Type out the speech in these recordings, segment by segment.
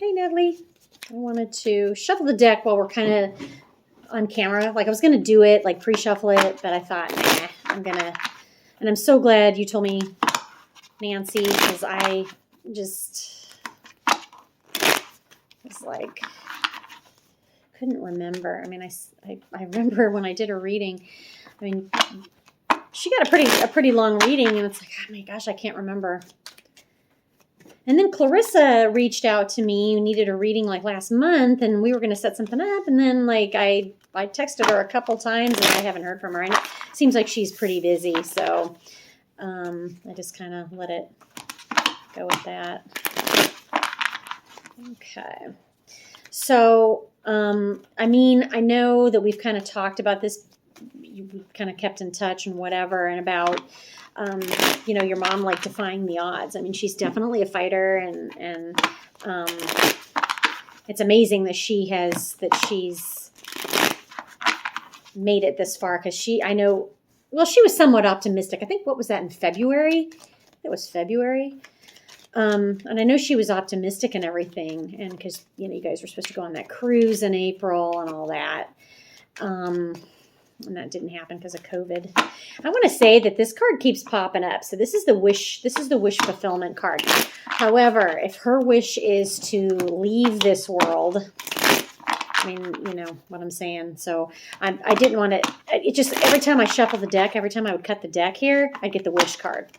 Hey, Natalie. I wanted to shuffle the deck while we're kind of on camera. Like I was going to do it, like pre-shuffle it, but I thought, nah, I'm going to. And I'm so glad you told me, Nancy, because I just was like, couldn't remember. I mean, I remember when I did her reading. I mean, she got a pretty long reading, and it's like, oh my gosh, I can't remember. And then Clarissa reached out to me, needed a reading like last month, and we were going to set something up. And then like I texted her a couple times, and I haven't heard from her. And it seems like she's pretty busy, so I just kind of let it go with that. Okay. So, I mean, I know that we've kind of talked about this. We've kind of kept in touch and whatever, and about, you know, your mom like defying the odds. I mean, she's definitely a fighter, and it's amazing that she's made it this far, because I know, well, she was somewhat optimistic. I think, what was that, in February? It was February. And I know she was optimistic and everything, and because, you know, you guys were supposed to go on that cruise in April and all that. And that didn't happen because of COVID. I want to say that this card keeps popping up. So this is the wish fulfillment card. However, if her wish is to leave this world, I mean, you know what I'm saying. So I didn't want to, it just, every time I shuffle the deck, every time I would cut the deck here, I'd get the wish card.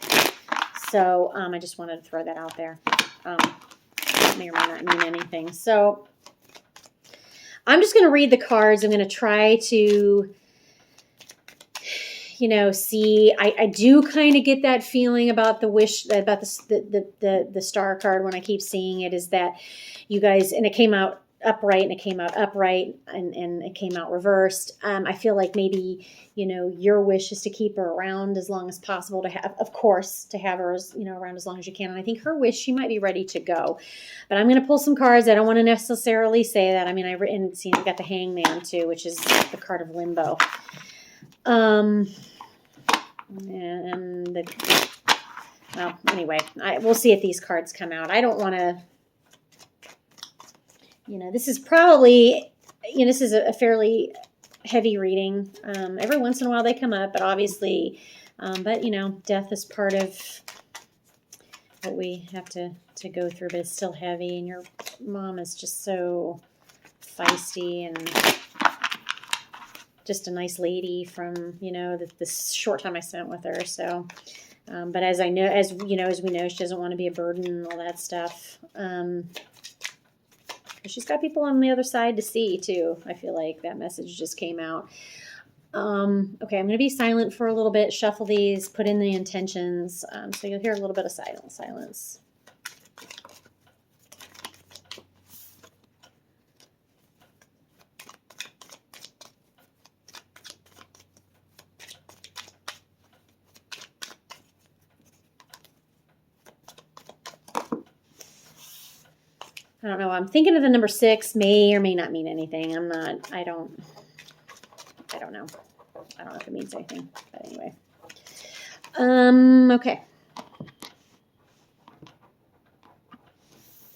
So I just wanted to throw that out there. May or may not mean anything. So I'm just going to read the cards. I'm going to try to, you know, see. I do kind of get that feeling about the wish, about the star card when I keep seeing it, is that you guys, and it came out upright, and it came out upright, and it came out reversed. I feel like maybe, you know, your wish is to keep her around as long as possible, to have, of course, to have her as, you know, around as long as you can. And I think her wish, she might be ready to go. But I'm going to pull some cards. I don't want to necessarily say that. I mean, and see, we got the Hangman too, which is the card of limbo. And well, anyway, we'll see if these cards come out. I don't want to, you know, this is probably, you know, this is a fairly heavy reading. Every once in a while they come up, but obviously, but you know, death is part of what we have to go through, but it's still heavy, and your mom is just so feisty and just a nice lady from, you know, this short time I spent with her. So, but as I know, as you know, as we know, she doesn't want to be a burden and all that stuff. She's got people on the other side to see too. I feel like that message just came out. Okay, I'm going to be silent for a little bit, shuffle these, put in the intentions. So you'll hear a little bit of silence. I don't know. I'm thinking of the number 6 may or may not mean anything. I don't know. I don't know if it means anything, but anyway. Okay.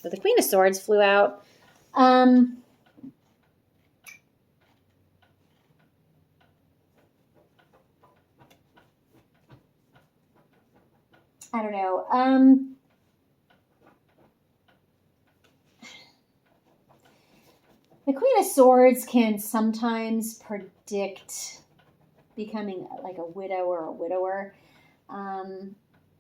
So the Queen of Swords flew out. I don't know. The Queen of Swords can sometimes predict becoming like a widow or a widower.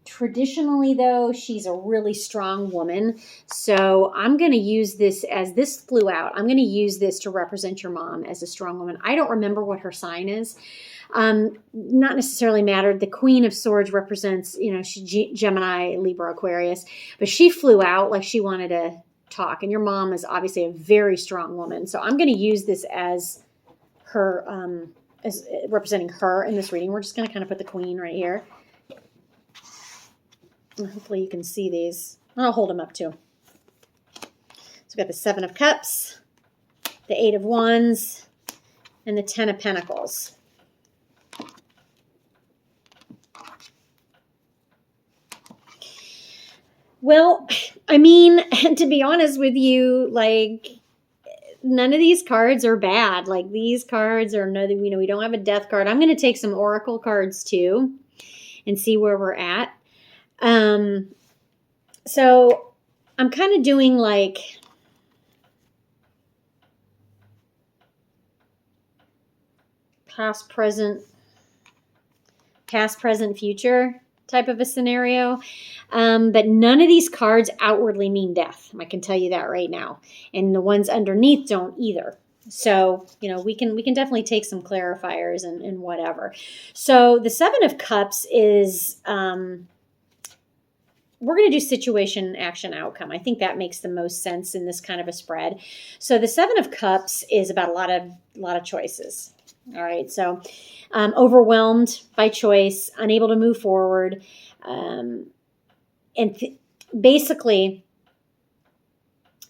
Traditionally, though, she's a really strong woman. So I'm going to use this, as this flew out, I'm going to use this to represent your mom as a strong woman. I don't remember what her sign is. Not necessarily mattered. The Queen of Swords represents, you know, she Gemini, Libra, Aquarius. But she flew out like she wanted to talk, and your mom is obviously a very strong woman, so I'm going to use this as her, as representing her in this reading. We're just going to kind of put the Queen right here, and hopefully you can see these. I'll hold them up too. So we've got the 7 of Cups, the 8 of Wands, and the 10 of Pentacles. Well, I mean, to be honest with you, like, none of these cards are bad. Like, these cards are no, we don't have a death card. I'm going to take some oracle cards too and see where we're at. So I'm kind of doing like past, present, future type of a scenario. But none of these cards outwardly mean death. I can tell you that right now. And the ones underneath don't either. So, we can definitely take some clarifiers and whatever. So the Seven of Cups is, we're going to do situation, action, outcome. I think that makes the most sense in this kind of a spread. So the Seven of Cups is about a lot of choices. All right. So overwhelmed by choice, unable to move forward. Basically,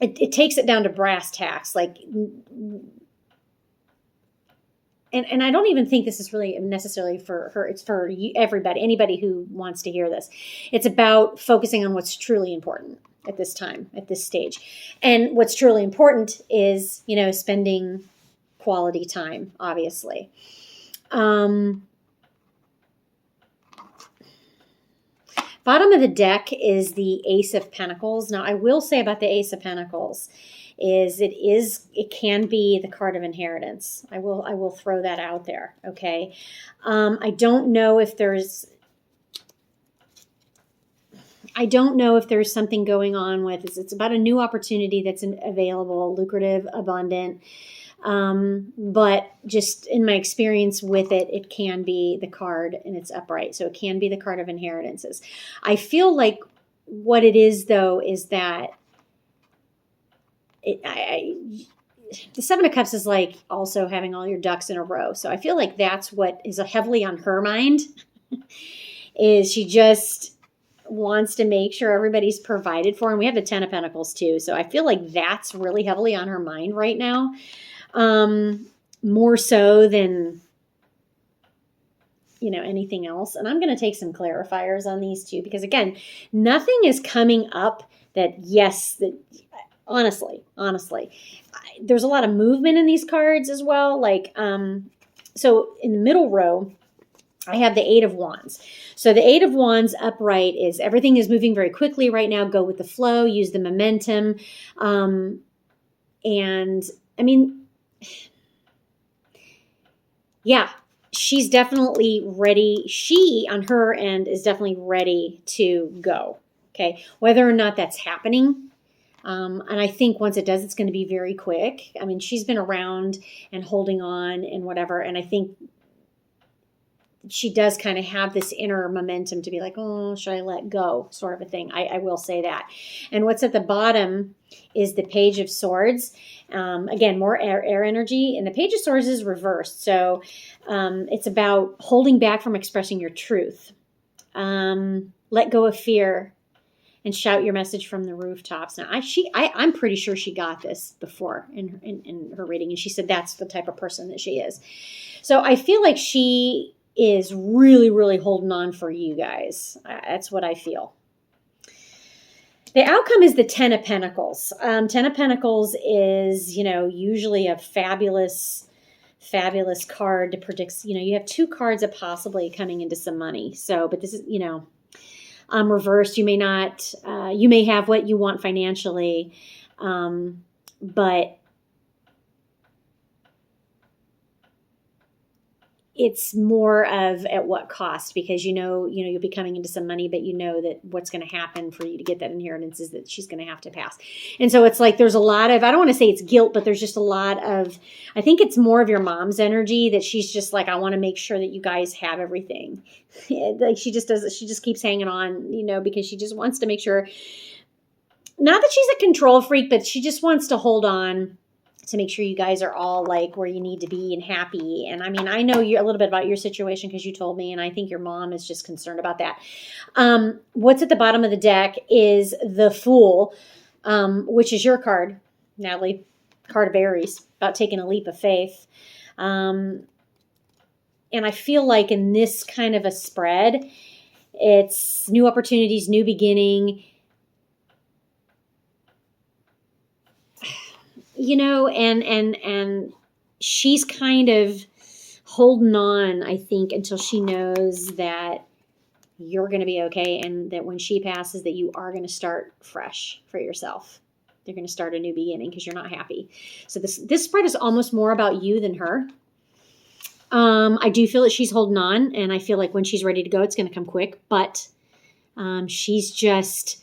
it takes it down to brass tacks. Like, and I don't even think this is really necessarily for her. It's for everybody, anybody who wants to hear this. It's about focusing on what's truly important at this time, at this stage. And what's truly important is, spending quality time, obviously. Bottom of the deck is the Ace of Pentacles. Now, I will say about the Ace of Pentacles is it can be the card of inheritance. I will throw that out there. Okay. I don't know if there's something going on with this. It's about a new opportunity that's available, lucrative, abundant. But just in my experience with it, it can be the card and it's upright. So it can be the card of inheritances. I feel like what it is though, is that the Seven of Cups is like also having all your ducks in a row. So I feel like that's what is heavily on her mind is she just wants to make sure everybody's provided for. And we have the Ten of Pentacles too. So I feel like that's really heavily on her mind right now. More so than, anything else. And I'm going to take some clarifiers on these two, because again, nothing is coming up that honestly, there's a lot of movement in these cards as well. Like, so in the middle row, I have the Eight of Wands. So the Eight of Wands upright is everything is moving very quickly right now. Go with the flow, use the momentum. And I mean, yeah, she's definitely ready. She, on her end, is definitely ready to go. Okay. Whether or not that's happening. And I think once it does, it's going to be very quick. I mean, she's been around and holding on and whatever. And I think she does kind of have this inner momentum to be like, oh, should I let go, sort of a thing. I will say that. And what's at the bottom is the Page of Swords. Again, more air energy. And the Page of Swords is reversed. So it's about holding back from expressing your truth. Let go of fear and shout your message from the rooftops. Now, I'm pretty sure she got this before in her reading. And she said that's the type of person that she is. So I feel like she is really, really holding on for you guys. That's what I feel. The outcome is the Ten of Pentacles. Ten of Pentacles is, usually a fabulous card to predict. You have two cards of possibly coming into some money. So, but this is, reversed. You may not, you may have what you want financially, but it's more of at what cost, because you'll be coming into some money, but that what's going to happen for you to get that inheritance is that she's going to have to pass. And so it's like there's a lot of, I don't want to say it's guilt, but there's just a lot of, I think it's more of your mom's energy that she's just like, I want to make sure that you guys have everything. Like she just keeps hanging on, because she just wants to make sure, not that she's a control freak, but she just wants to hold on to make sure you guys are all like where you need to be and happy. And I mean, I know a little bit about your situation because you told me, and I think your mom is just concerned about that. What's at the bottom of the deck is the Fool, which is your card, Natalie, card of Aries, about taking a leap of faith. And I feel like in this kind of a spread, it's new opportunities, new beginning. and she's kind of holding on, I think, until she knows that you're going to be okay, and that when she passes, that you are going to start fresh for yourself. You're going to start a new beginning because you're not happy. So this spread is almost more about you than her. I do feel that she's holding on, and I feel like when she's ready to go, it's going to come quick. But she's just,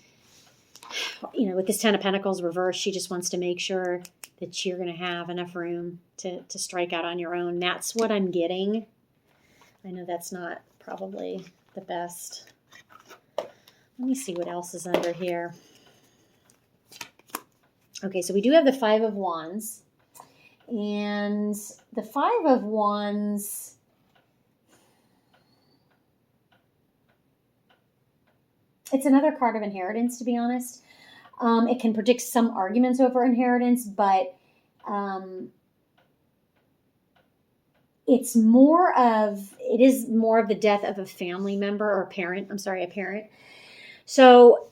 with this Ten of Pentacles reversed, she just wants to make sure that you're going to have enough room to strike out on your own. That's what I'm getting. I know that's not probably the best. Let me see what else is under here. Okay, so we do have the Five of Wands. And the Five of Wands, it's another card of inheritance, to be honest. It can predict some arguments over inheritance, but it is more of the death of a family member or a parent. So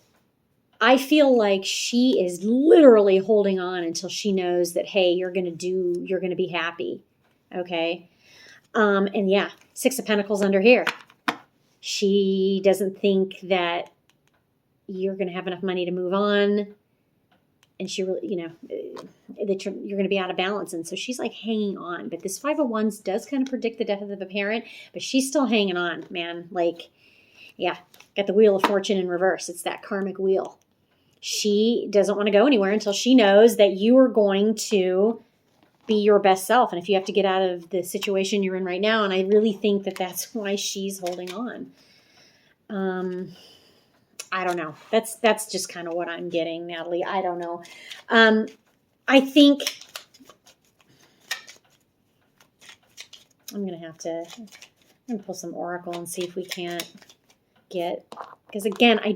I feel like she is literally holding on until she knows that, hey, you're going to be happy. Okay. And yeah, Six of Pentacles under here. She doesn't think that you're going to have enough money to move on. And she really, that you're going to be out of balance. And so she's like hanging on. But this Five of Wands does kind of predict the death of a parent, but she's still hanging on, man. Like, yeah, got the Wheel of Fortune in reverse. It's that karmic wheel. She doesn't want to go anywhere until she knows that you are going to be your best self. And if you have to get out of the situation you're in right now, and I really think that that's why she's holding on. I don't know. That's just kind of what I'm getting, Natalie. I don't know. I think I'm going to pull some Oracle and see if we can't get, because again, I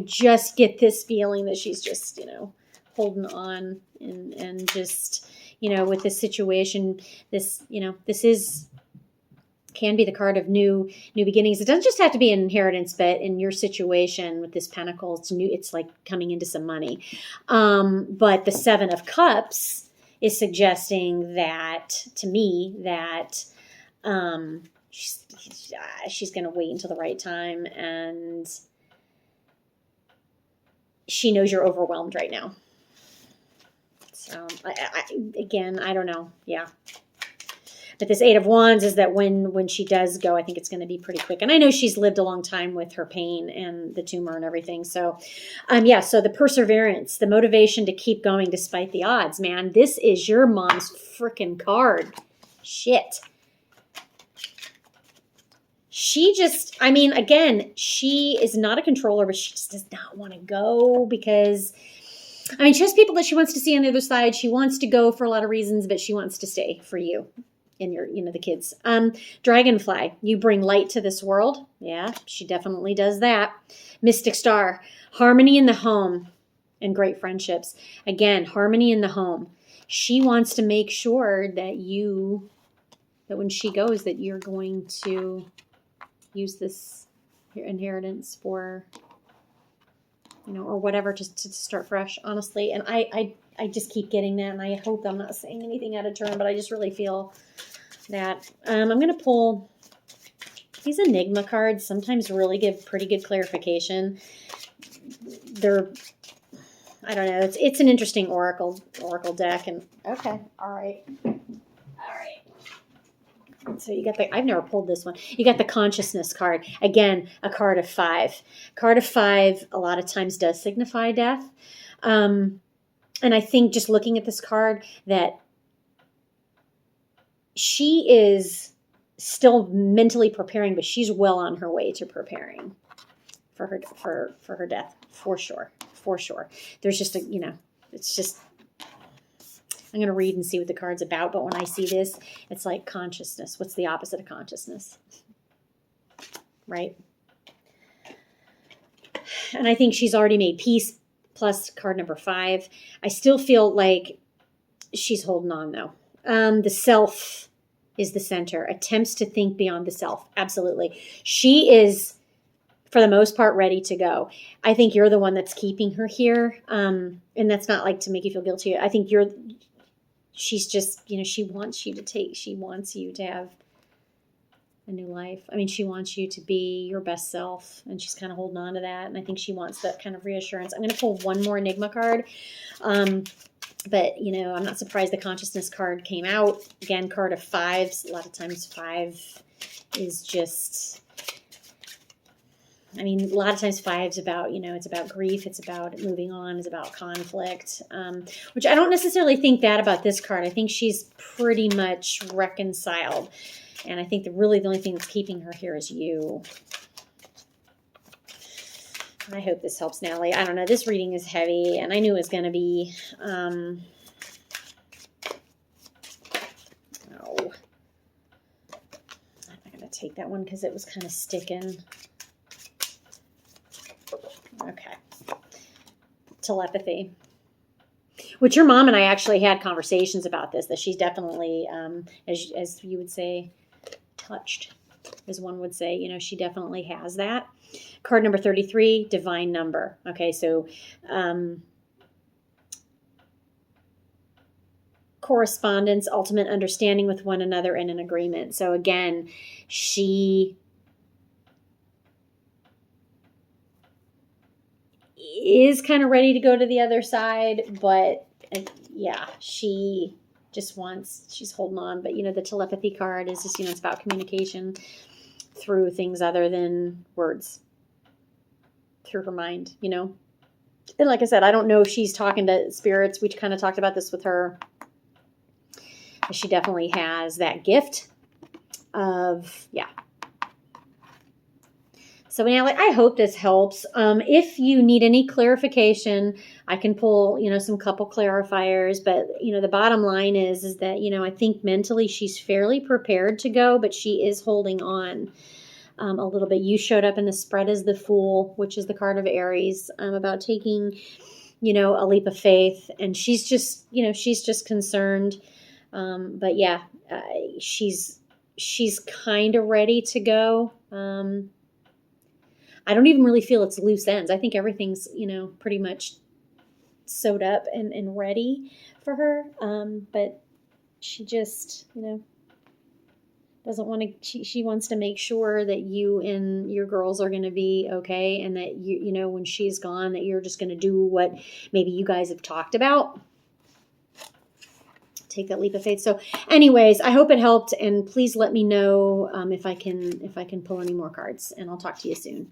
just get this feeling that she's just, holding on and just, with this situation, this can be the card of new beginnings. It doesn't just have to be an inheritance, but in your situation with this Pentacle, it's like coming into some money. But the Seven of Cups is suggesting that, to me, that she's going to wait until the right time, and she knows you're overwhelmed right now. So I don't know. Yeah. But this Eight of Wands is that when she does go, I think it's going to be pretty quick. And I know she's lived a long time with her pain and the tumor and everything. So, so the perseverance, the motivation to keep going despite the odds, man. This is your mom's freaking card. Shit. She just, again, she is not a controller, but she just does not want to go because, she has people that she wants to see on the other side. She wants to go for a lot of reasons, but she wants to stay for you. And your, the kids. Dragonfly, you bring light to this world. Yeah, she definitely does that. Mystic Star, harmony in the home and great friendships. Again, harmony in the home. She wants to make sure that when she goes, that you're going to use this inheritance for, or whatever, just to start fresh, honestly. And I just keep getting that, and I hope I'm not saying anything out of turn, but I just really feel that. I'm going to pull these Enigma cards. Sometimes really give pretty good clarification. I don't know. It's an interesting oracle deck, and okay, all right. So you got I've never pulled this one. You got the Consciousness card. Again, a card of 5. Card of 5 a lot of times does signify death. And I think just looking at this card that she is still mentally preparing, but she's well on her way to preparing for her death, for sure. There's just it's just, I'm going to read and see what the card's about, but when I see this, it's like consciousness. What's the opposite of consciousness? Right? And I think she's already made peace, plus card number 5. I still feel like she's holding on, though. The self is the center. Attempts to think beyond the self. Absolutely. She is for the most part, ready to go. I think you're the one that's keeping her here. And that's not like to make you feel guilty. I think she's just, she wants you to have a new life. I mean, she wants you to be your best self, and she's kind of holding on to that. And I think she wants that kind of reassurance. I'm going to pull one more Enigma card. But, I'm not surprised the consciousness card came out. Again, card of fives. A lot of times 5 is just, a lot of times 5's about, it's about grief. It's about moving on. It's about conflict, which I don't necessarily think that about this card. I think she's pretty much reconciled. And I think really the only thing that's keeping her here is you. I hope this helps, Natalie. I don't know. This reading is heavy, and I knew it was going to be. Oh. I'm not going to take that one because it was kind of sticking. Okay. Telepathy. Which your mom and I actually had conversations about this, that she's definitely, as you would say, touched, as one would say, she definitely has that. Card number 33, divine number. Okay, so correspondence, ultimate understanding with one another, and an agreement. So again, she is kind of ready to go to the other side, but yeah, she just she's holding on. But the telepathy card is just, it's about communication through things other than words, through her mind, And like I said, I don't know if she's talking to spirits. We kind of talked about this with her. She definitely has that gift of, yeah. So, Natalie, I hope this helps. If you need any clarification, I can pull, some couple clarifiers. But, the bottom line is that, I think mentally she's fairly prepared to go, but she is holding on a little bit. You showed up in the spread as the Fool, which is the card of Aries, about taking, a leap of faith. And she's just, concerned. But yeah, she's kind of ready to go. I don't even really feel it's loose ends. I think everything's, pretty much sewed up and ready for her. But she just, doesn't want to, she wants to make sure that you and your girls are going to be okay. And that when she's gone, that you're just going to do what maybe you guys have talked about. Take that leap of faith. So anyways, I hope it helped, and please let me know if I can pull any more cards, and I'll talk to you soon.